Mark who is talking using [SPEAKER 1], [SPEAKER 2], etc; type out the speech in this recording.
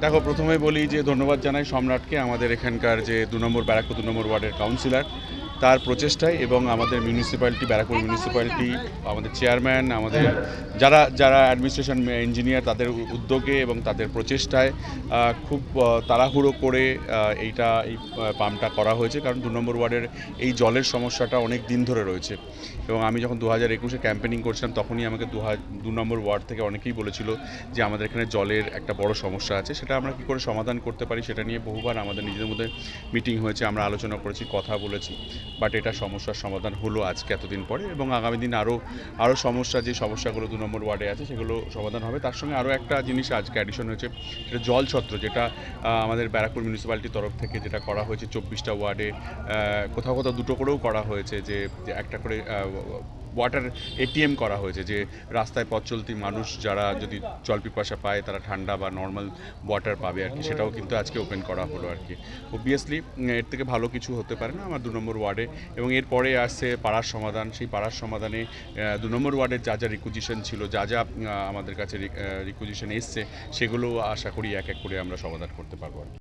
[SPEAKER 1] দেখো, প্রথমে বলি যে ধন্যবাদ জানাই সম্রাটকে, আমাদের এখানকার যে 2 নম্বর ব্যারাকপুর 2 নম্বর ওয়ার্ডের কাউন্সিলর, তার প্রচেষ্টায় এবং আমাদের মিউনিসিপ্যালিটি ব্যারাকপুর মিউনিসিপ্যালিটি, আমাদের চেয়ারম্যান, আমাদের যারা যারা অ্যাডমিনিস্ট্রেশন ইঞ্জিনিয়ার, তাদের উদ্যোগে এবং তাদের প্রচেষ্টায় খুব তাড়াহুড়ো করে এই পাম্পটা করা হয়েছে। কারণ 2 নম্বর ওয়ার্ডের এই জলের সমস্যাটা অনেক দিন ধরে রয়েছে এবং আমি যখন 2021-এ ক্যাম্পেনিং করছিলাম তখনই আমাকে 2 নম্বর ওয়ার্ড থেকে অনেকেই বলেছিল যে আমাদের এখানে জলের একটা বড় সমস্যা আছে, সেটা আমরা কী করে সমাধান করতে পারি সেটা নিয়ে বহুবার আমাদের নিজেদের মধ্যে মিটিং হয়েছে, আমরা আলোচনা করেছি, কথা বলেছি। বাট এটা সমস্যার সমাধান হলো আজকে এতদিন পরে, এবং আগামী দিন আরও সমস্যা, যে সমস্যাগুলো 2 নম্বর ওয়ার্ডে আছে সেগুলো সমাধান হবে। তার সঙ্গে আরও একটা জিনিস আজকে অ্যাডিশন হয়েছে, সেটা জল ছত্র, যেটা আমাদের ব্যারাকপুর মিউনিসিপ্যালিটির তরফ থেকে যেটা করা হয়েছে 24টা ওয়ার্ডে, কোথাও কোথাও 2টো করেও করা হয়েছে, যে একটা করে ওয়াটার এটিএম করা হয়েছে, যে রাস্তায় পথ চলতি মানুষ যারা যদি জল পিপাসা পায় তারা ঠান্ডা বা নর্মাল ওয়াটার পাবে আর কি, সেটাও কিন্তু আজকে ওপেন করা হলো আর কি। অবভিয়াসলি এর থেকে ভালো কিছু হতে পারে না আমার 2 নম্বর ওয়ার্ডে। এবং এরপরে আসছে পাড়ার সমাধান। সেই পাড়ার সমাধানে 2 নম্বর ওয়ার্ডের যা যা রিকুইজিশন ছিল, যা যা আমাদের কাছে রিকুইজিশন এসছে, সেগুলো আশা করি এক এক করে আমরা সমাধান করতে পারবো আর কি।